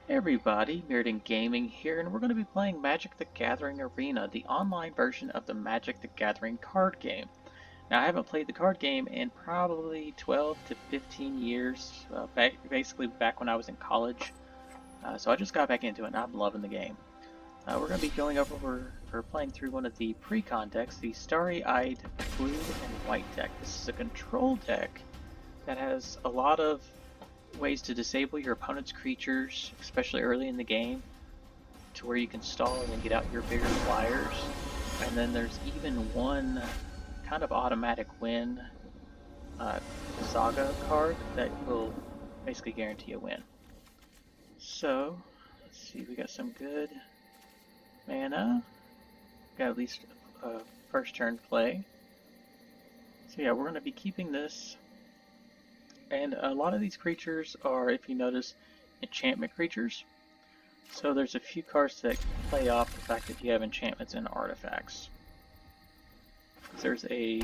Hey everybody, Myrodin Gaming here, and we're going to be playing Magic the Gathering Arena, the online version of the Magic the Gathering card game. Now, I haven't played the card game in probably 12 to 15 years, basically back when I was in college. So I just got back into it, and I'm loving the game. We're going to be going over, or playing through one of the precon decks, the Starry-Eyed Blue and White deck. This is a control deck that has a lot of ways to disable your opponent's creatures, especially early in the game, to where you can stall and then get out your bigger flyers. And then there's even one kind of automatic win saga card that will basically guarantee a win. So, let's see, we got some good mana. Got at least a first turn play. So yeah, we're going to be keeping this. And a lot of these creatures are, if you notice, enchantment creatures. So there's a few cards that play off the fact that you have enchantments and artifacts. There's a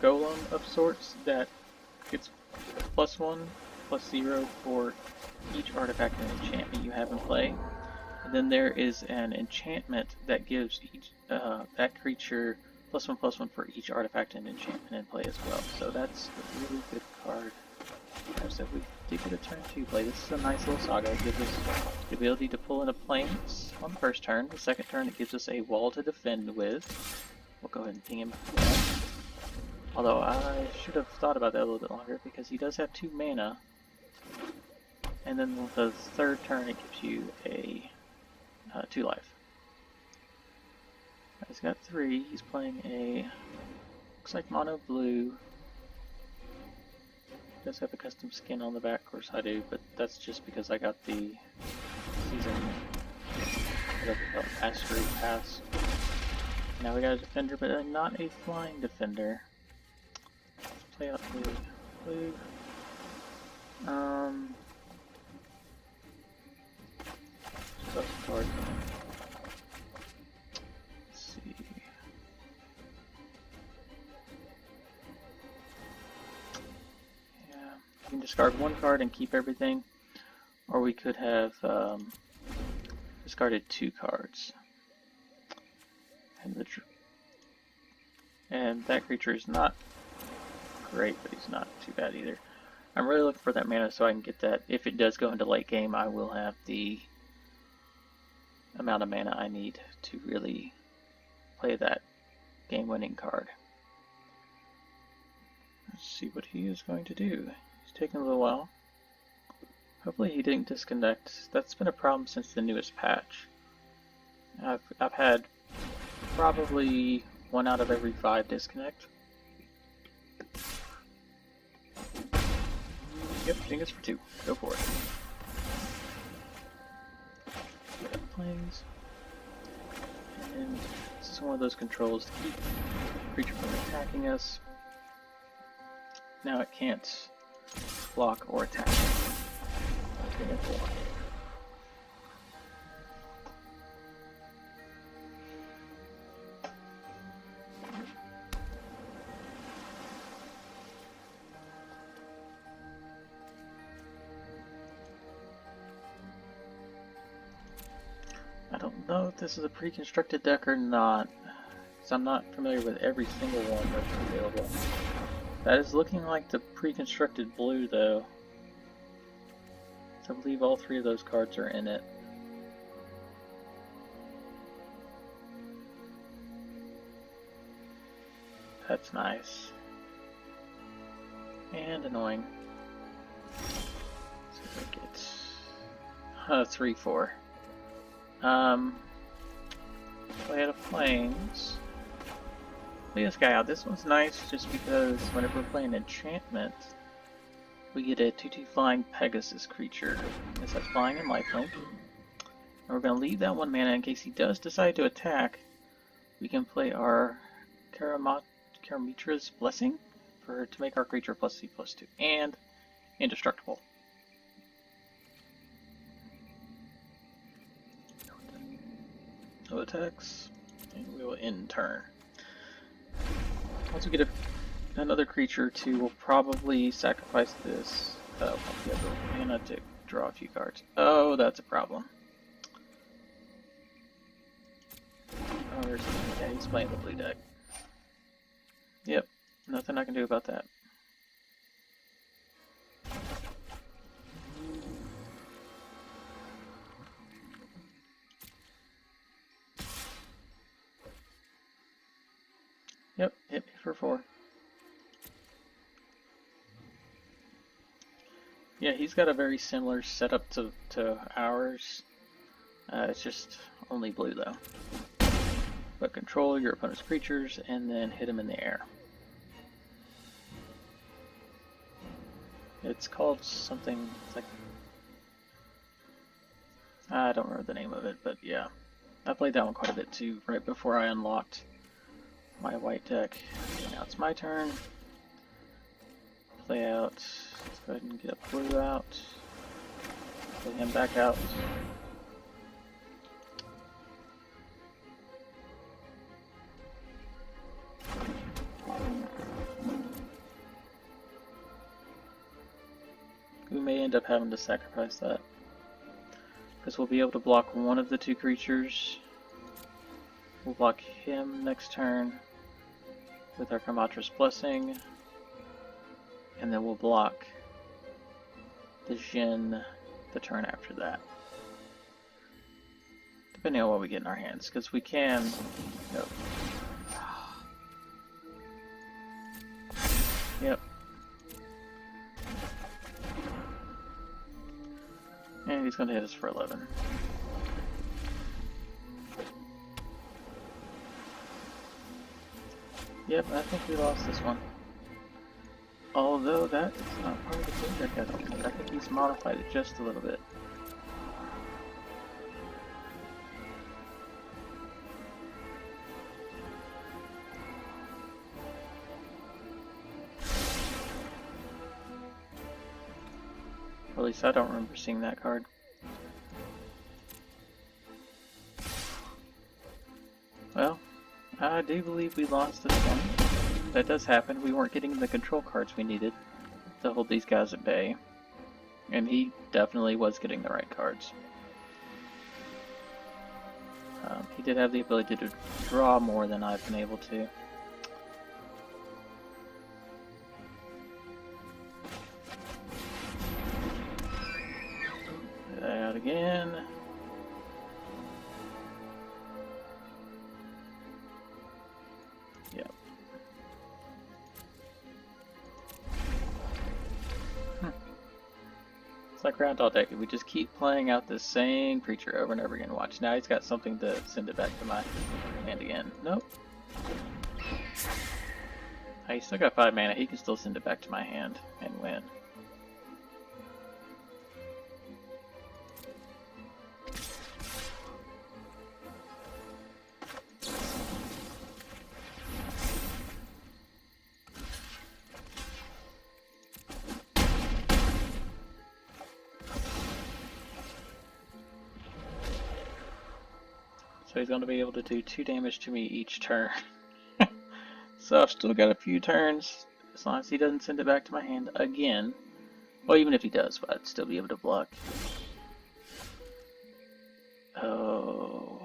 golem of sorts that gets +1, +0 for each artifact and enchantment you have in play. And then there is an enchantment that gives each that creature +1/+1 for each artifact and enchantment in play as well. So that's a really good card. So we did get a turn 2 play. This is a nice little saga. It gives us the ability to pull in a plains on the first turn. The second turn it gives us a wall to defend with. We'll go ahead and ping him. Although I should have thought about that a little bit longer because he does have 2 mana. And then the third turn it gives you a 2 life. He's got 3. He's playing a, looks like mono blue. Does have a custom skin on the back, of course I do, but that's just because I got the season, whatever it's called, mastery pass. Now we got a defender, but not a flying defender. Let's play out the blue. Just a card. We can discard 1 card and keep everything, or we could have discarded 2 cards. And that creature is not great, but he's not too bad either. I'm really looking for that mana so I can get that. If it does go into late game, I will have the amount of mana I need to really play that game-winning card. Let's see what he is going to do. Taking a little while. Hopefully he didn't disconnect. That's been a problem since the newest patch. I've had probably 1 out of every 5 disconnect. Yep, I think it's for 2. Go for it. Planes. And this is one of those controls to keep the creature from attacking us. Now it can't block or attack. I don't know if this is a pre-constructed deck or not, because I'm not familiar with every single one that's available. That is looking like the pre-constructed blue, though. So I believe all 3 of those cards are in it. That's nice. And annoying. So I get 3/4. Play out of plains. Play this guy out. This one's nice just because whenever we're playing enchantment, we get a 2/2 flying Pegasus creature. This has flying and lifelink. And we're going to leave that 1 mana in case he does decide to attack. We can play our Karamitra's Blessing to make our creature +C/+2 and indestructible. No attacks, and we will end turn. Once we get another creature too, we'll probably sacrifice this. The other mana. gonna have to draw a few cards. Oh, that's a problem. Oh, yeah, he's playing the blue deck. Yep, nothing I can do about that. Yep, hit me for 4. Yeah, he's got a very similar setup to ours. It's just only blue though. But control your opponent's creatures and then hit him in the air. It's called something, it's like, I don't remember the name of it, but yeah. I played that one quite a bit too, right before I unlocked my white deck. Now it's my turn. Play out. Let's go ahead and get a blue out. Play him back out. We may end up having to sacrifice that, because we'll be able to block one of the 2 creatures. We'll block him next turn with our Kamatra's Blessing, and then we'll block the Jin the turn after that. Depending on what we get in our hands, because we can... Nope. Yep. And he's going to hit us for 11. Yep, I think we lost this one. Although that is not part of the blue deck, I don't think. I think he's modified it just a little bit. Or at least I don't remember seeing that card. Well, I do believe we lost this one. That does happen. We weren't getting the control cards we needed to hold these guys at bay. And he definitely was getting the right cards. He did have the ability to draw more than I've been able to. Out again. Yep. It's like Groundhog Day. We just keep playing out the same creature over and over again. Watch, now he's got something to send it back to my hand again. Nope. Hey, he's still got 5 mana. He can still send it back to my hand and win. So he's going to be able to do 2 damage to me each turn. So I've still got a few turns, as long as he doesn't send it back to my hand again. Well, even if he does, but I'd still be able to block. Oh.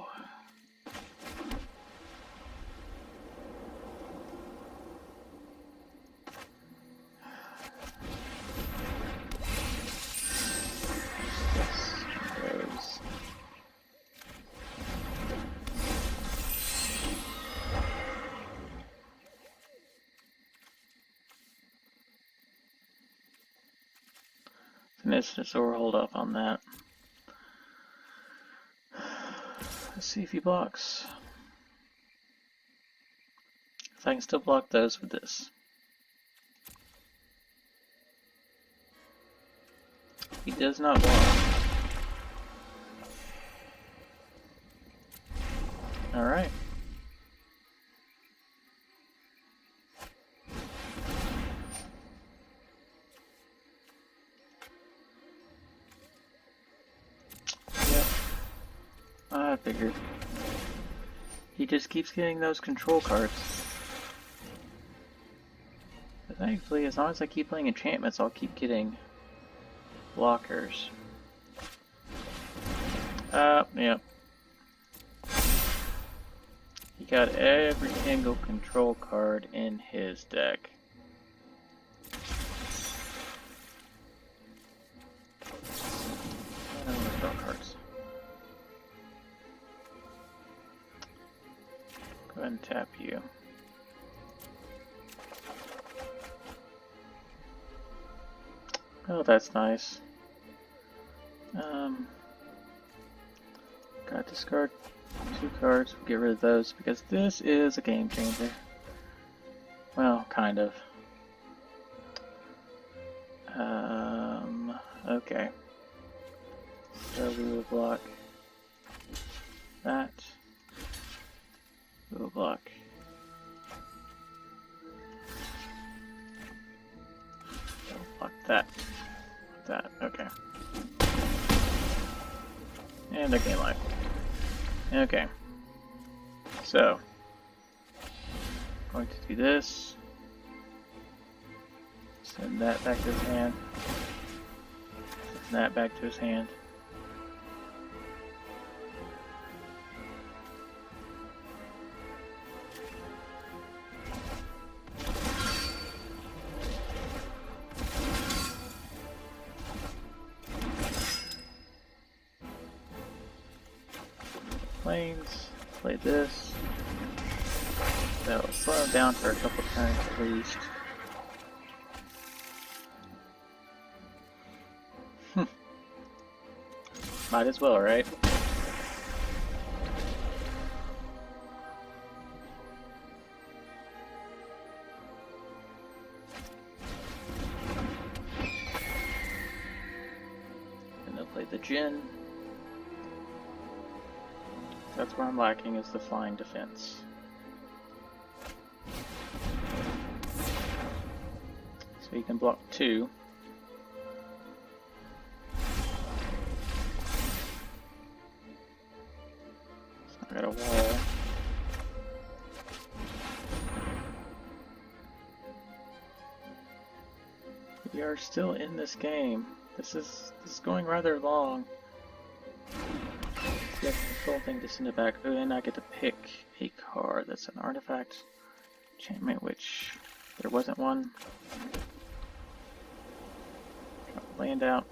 So we'll hold off on that. Let's see if he blocks. If I can still block those with this. He does not block. Alright. I figured. He just keeps getting those control cards. But thankfully, as long as I keep playing enchantments, I'll keep getting blockers. Yep. He got every single control card in his deck. I don't want to draw cards. Go ahead and tap you. Oh, that's nice. Gotta discard 2 cards. We'll get rid of those because this is a game changer. Well, kind of. Okay. So we will block that. We will block that. That. Okay. And I gain life. Okay. So, going to do this. Send that back to his hand. Send that back to his hand. Planes, play this. That'll slow him down for a couple turns at least. Might as well, right? And they'll play the Djinn. That's where I'm lacking, is the flying defense. So you can block 2. So I got a wall. We are still in this game. This is going rather long. The control thing to send it back. Oh, and I get to pick a card. That's an artifact enchantment, which there wasn't one. Land out.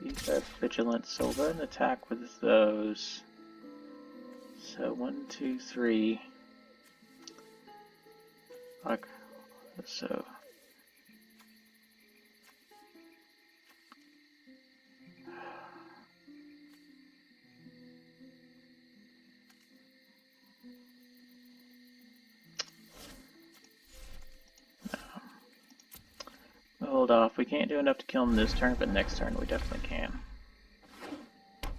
Use that vigilance, so we'll go ahead and attack with those. So 1, 2, 3. Like so. Hold off. We can't do enough to kill him this turn, but next turn we definitely can.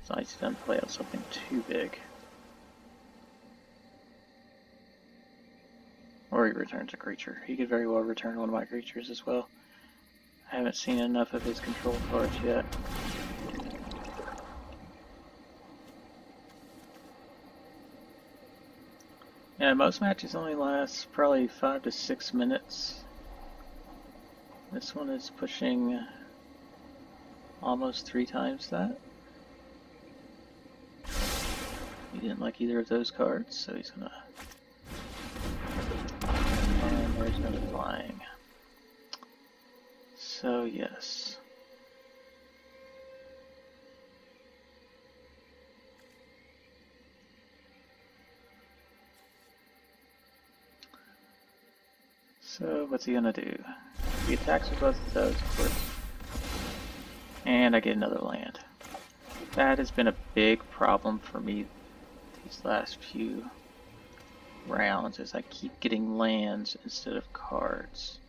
So I see them play out something too big. Or he returns a creature. He could very well return one of my creatures as well. I haven't seen enough of his control cards yet. Yeah, most matches only last probably 5 to 6 minutes. This one is pushing almost 3 times that. He didn't like either of those cards, so he's gonna... And there's another flying. So, yes. So, what's he gonna do? He attacks with both of those, of course. And I get another land. That has been a big problem for me these last few rounds, is I keep getting lands instead of cards.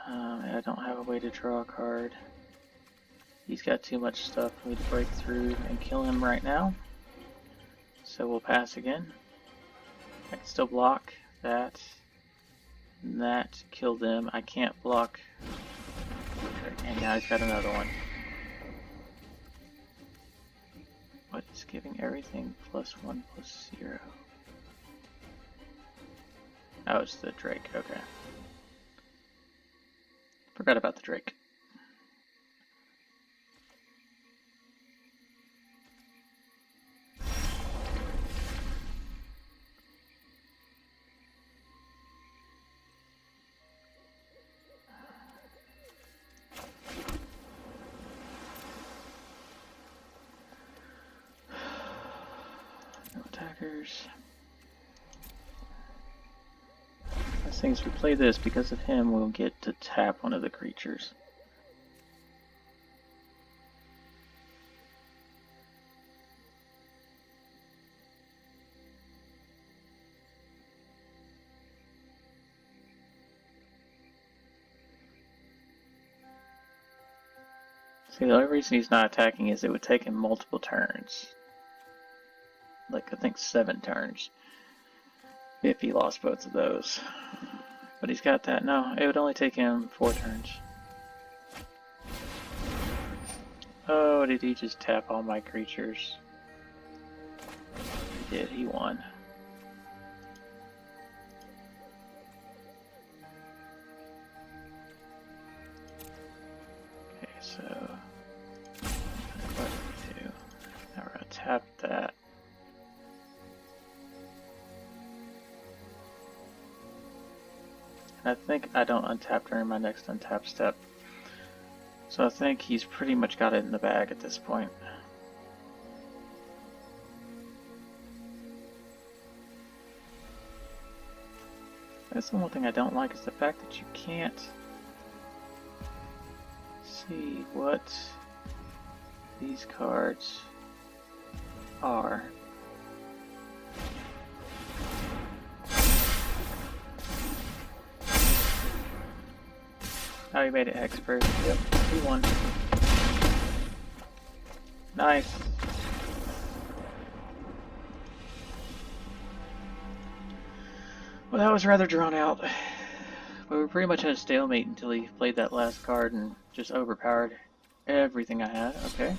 And I don't have a way to draw a card. He's got too much stuff for me to break through and kill him right now. So we'll pass again. I can still block that. And that, kill them. I can't block. And now he's got another one. What is giving everything +1/+0? Oh, it's the Drake, okay. Forgot about the Drake. No attackers. Last thing is we play this, because of him we'll get to tap one of the creatures. See, the only reason he's not attacking is it would take him multiple turns. Like, I think 7 turns. If he lost both of those. But he's got that. No, it would only take him 4 turns. Oh, did he just tap all my creatures? He did, he won. Okay, so what do we do? Now we're gonna tap that. And I think I don't untap during my next untap step. So I think he's pretty much got it in the bag at this point. That's the one thing I don't like, is the fact that you can't see what these cards are. Oh, you made it hexproof. Yep, he won. Nice. Well, that was rather drawn out. But we were pretty much at a stalemate until he played that last card and just overpowered everything I had. Okay.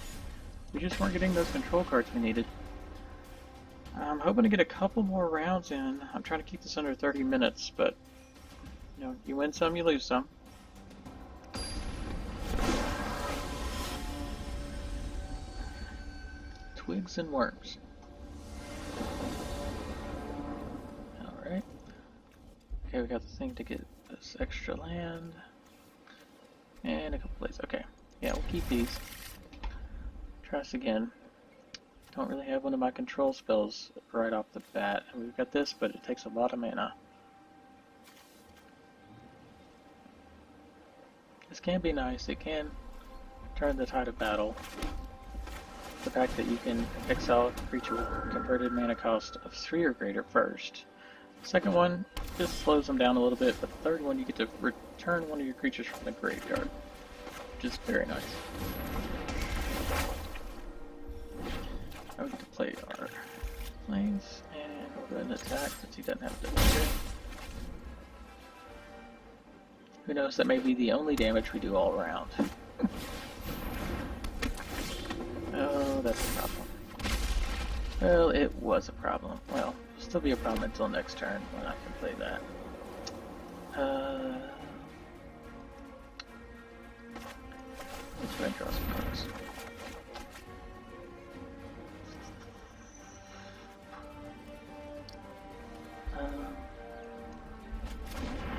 We just weren't getting those control cards we needed. I'm hoping to get a couple more rounds in. I'm trying to keep this under 30 minutes, but you know, you win some, you lose some. Twigs and worms. Alright. Okay, we got the thing to get this extra land. And a couple plays. Okay. Yeah, we'll keep these. Try this again. Don't really have one of my control spells right off the bat. And we've got this, but it takes a lot of mana. This can be nice. It can turn the tide of battle. The fact that you can exile a creature with converted mana cost of 3 or greater first. The second one just slows them down a little bit, but the third one you get to return one of your creatures from the graveyard, which is very nice. Now we get to play our planes, and we'll go ahead and attack since he doesn't have the damage. Who knows, that may be the only damage we do all around. Oh, that's a problem. Well, it was a problem. Well, it'll still be a problem until next turn when I can play that. Let's go ahead and draw some cards.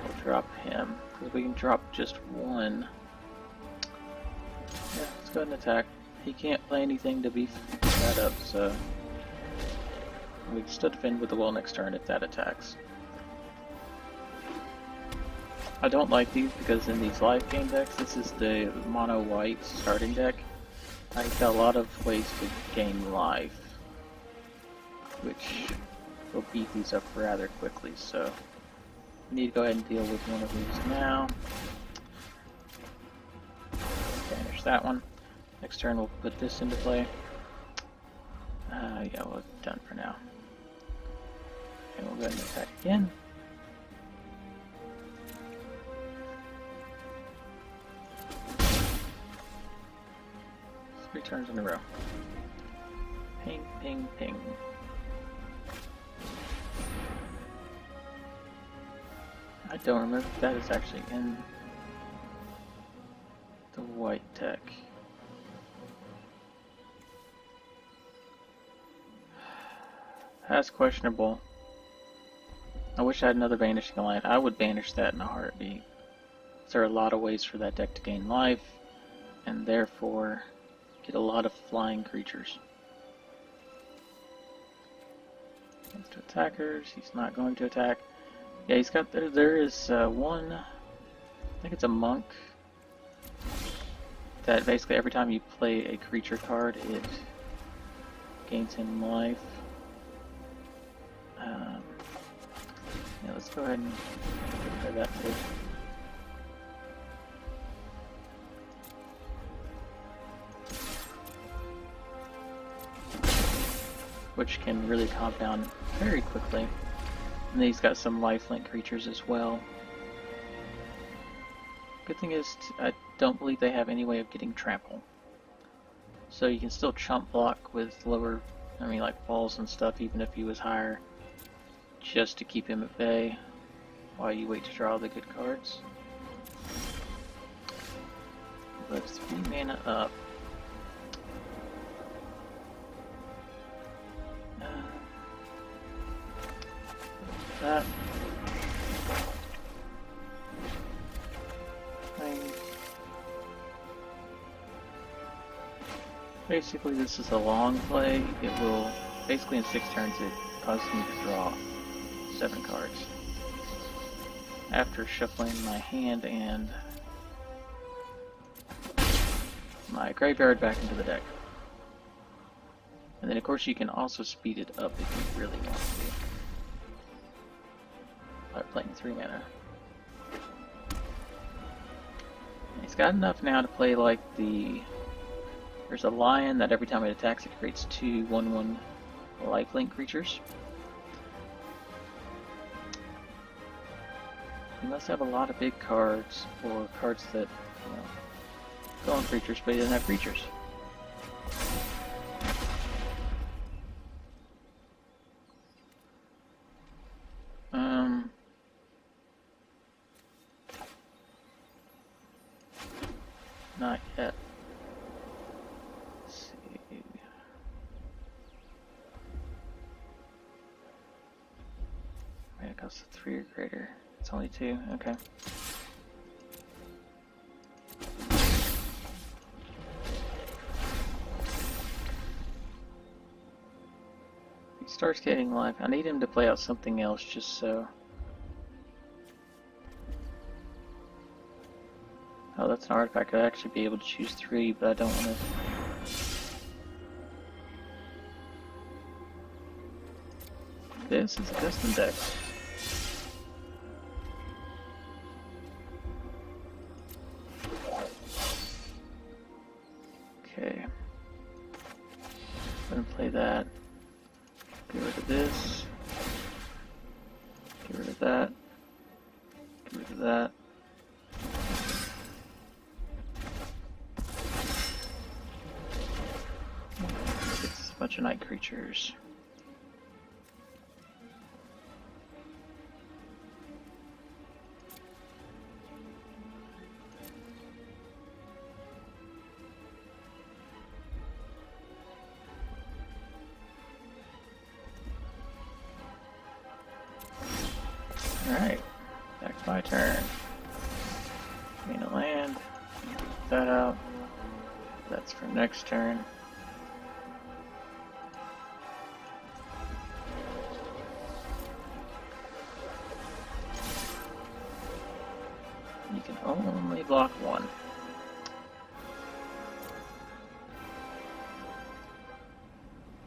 We'll drop him, because we can drop just one. Yeah, let's go ahead and attack. He can't play anything to beef that up, so we can still defend with the will next turn if that attacks. I don't like these because in these life game decks, this is the mono white starting deck. I've got a lot of ways to gain life, which will beat these up rather quickly, so we need to go ahead and deal with one of these now. Banish that one. Next turn we'll put this into play. Yeah, we're done for now. And we'll go ahead and attack again. Three turns in a row. Ping, ping, ping. I don't remember if that is actually in the white deck. That's questionable. I wish I had another Banishing Light. I would banish that in a heartbeat. There are a lot of ways for that deck to gain life, and therefore get a lot of flying creatures. Comes to attackers, he's not going to attack. Yeah, he's got, there is one, I think it's a monk, that basically every time you play a creature card, it gains him life. Yeah, let's go ahead and get rid of that too. Which can really calm down very quickly. And then he's got some lifelink creatures as well. Good thing is, I don't believe they have any way of getting trample. So you can still chump block with lower, like walls and stuff, even if he was higher, just to keep him at bay while you wait to draw the good cards. But 3 mana up. That. Basically, this is a long play. It will, basically in 6 turns, it causes me to draw 7 cards. After shuffling my hand and my graveyard back into the deck. And then of course you can also speed it up if you really want to. By playing 3 mana. And he's got enough now to play like the... There's a lion that every time it attacks it creates 2 1/1 lifelink creatures. He must have a lot of big cards, or cards that, go on creatures, but he doesn't have creatures. Not yet. Let's see. Right, it costs 3 or greater. It's only 2, okay. He starts getting life. I need him to play out something else just so. Oh, that's an artifact. I'd actually be able to choose 3, but I don't want to. This is a custom deck. Okay. I'm gonna play that. Get rid of this. Get rid of that. Get rid of that. It's a bunch of night creatures. Alright, back to my turn. Gain a land, get that out. That's for next turn. You can only block 1.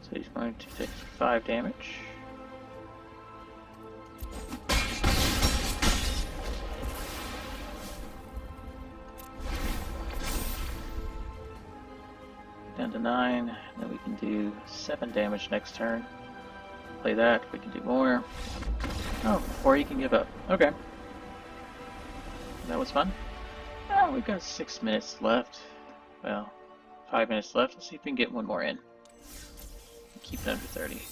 So he's going to take 5 damage. Down to 9, then we can do 7 damage next turn. Play that, we can do more. Oh, or he can give up. Okay. That was fun. Oh, we've got 6 minutes left. Well, 5 minutes left. Let's see if we can get one more in. Keep it under 30.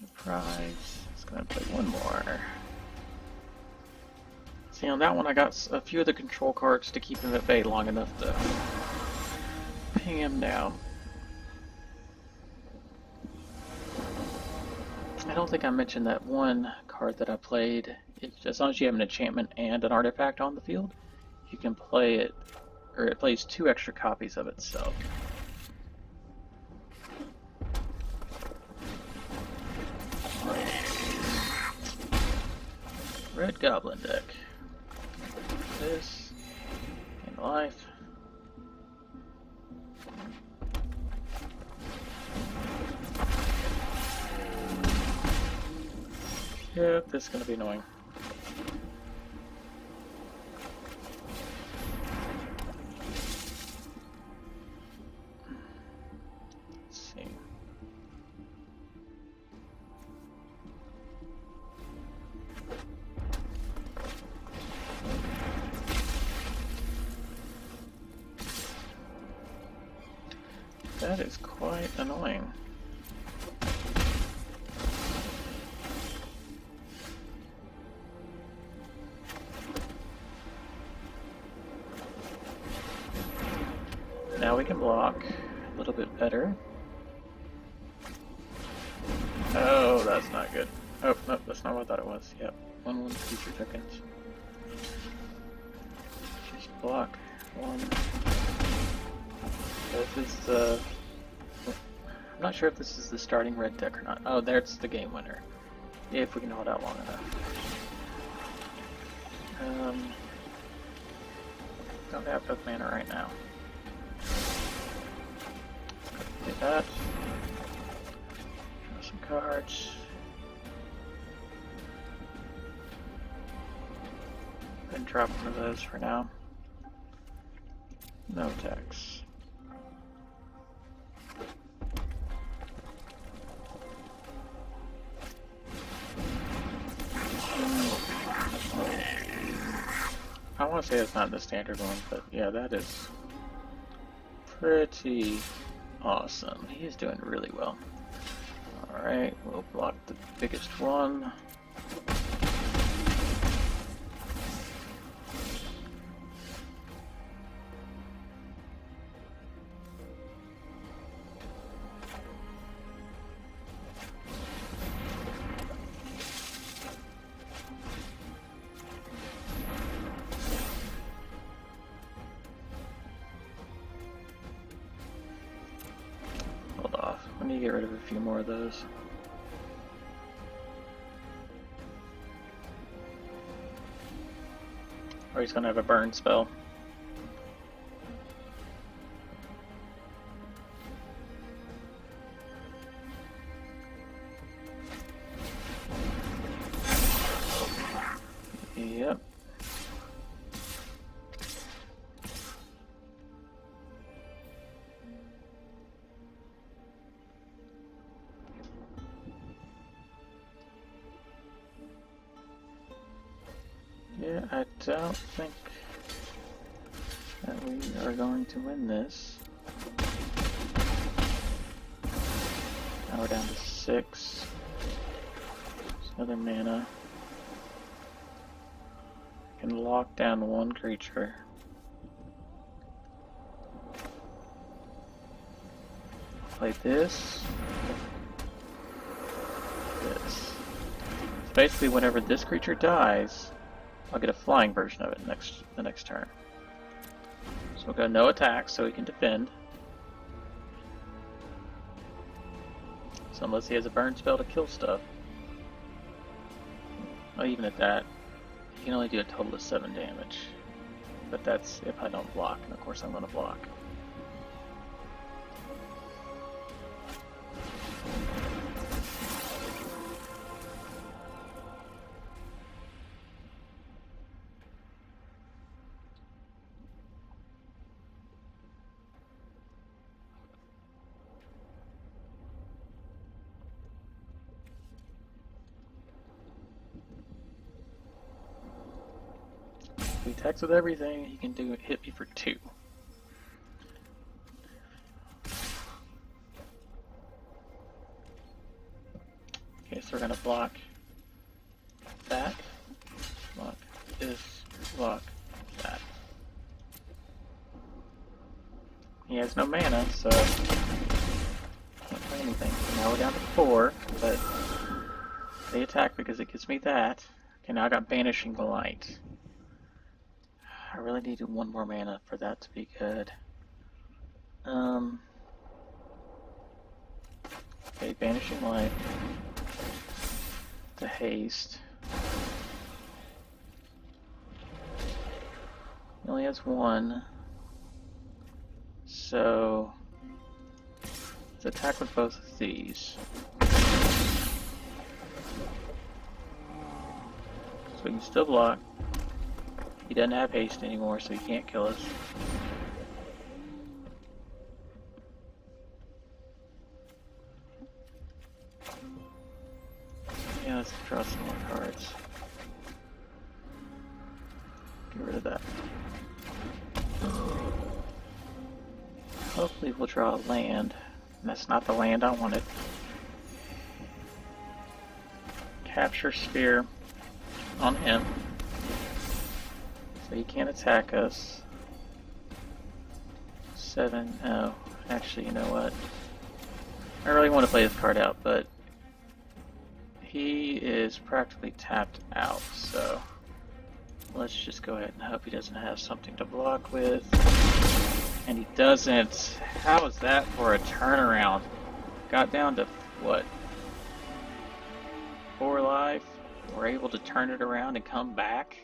Enterprise. Let's go ahead and play one more. See, on that one I got a few of the control cards to keep him at bay long enough to ping him down. I don't think I mentioned that one card that I played. As long as you have an enchantment and an artifact on the field, you can play it, or it plays 2 extra copies of itself. Red Goblin deck. This, and life. Yep, this is going to be annoying. Let's see. That is quite annoying. Now we can block a little bit better. Oh, that's not good. Oh, no, that's not what I thought it was. Yep, 1/1 future tokens. Just block 1. This is the... I'm not sure if this is the starting red deck or not. Oh, there's the game winner. If we can hold out long enough. Don't have enough mana right now. Do that. Draw some cards. And drop one of those for now. No attacks. I want to say it's not the standard one, but yeah, that is pretty awesome. He's doing really well. Alright, we'll block the biggest one. I need to get rid of a few more of those. Or he's gonna have a burn spell. Yep. Yeah, I don't think that we are going to win this. Now we're down to 6. There's another mana. I can lock down 1 creature. Play this. This. So basically, whenever this creature dies, I'll get a flying version of it the next turn. So we'll go no attacks so he can defend. So unless he has a burn spell to kill stuff. Well, even at that, he can only do a total of 7 damage. But that's if I don't block, and of course I'm going to block. If he attacks with everything, he can hit me for 2. Okay, so we're gonna block that, block this, Block that. He has no mana, so can't play anything. So now we're down to 4, but they attack because it gives me that. Okay, now I got Banishing Light. I really needed 1 more mana for that to be good. Okay, Banishing Light. The haste. He only has 1. So let's attack with both of these. So we can still block. He doesn't have haste anymore, so he can't kill us. Yeah, let's draw some more cards. Get rid of that. Hopefully we'll draw a land. And that's not the land I wanted. Capture Sphere on him. So he can't attack us. 7, oh, actually, you know what? I really want to play this card out, but he is practically tapped out, so let's just go ahead and hope he doesn't have something to block with. And he doesn't. How is that for a turnaround? Got down to, what, 4 life? We're able to turn it around and come back?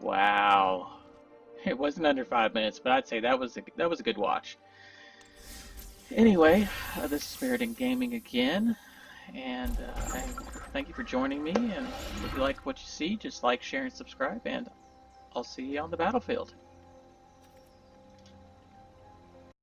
Wow. It wasn't under 5 minutes, but I'd say that was a good watch. Anyway, this is Myrodin Gaming again, and thank you for joining me, and if you like what you see, just like, share, and subscribe, and I'll see you on the battlefield.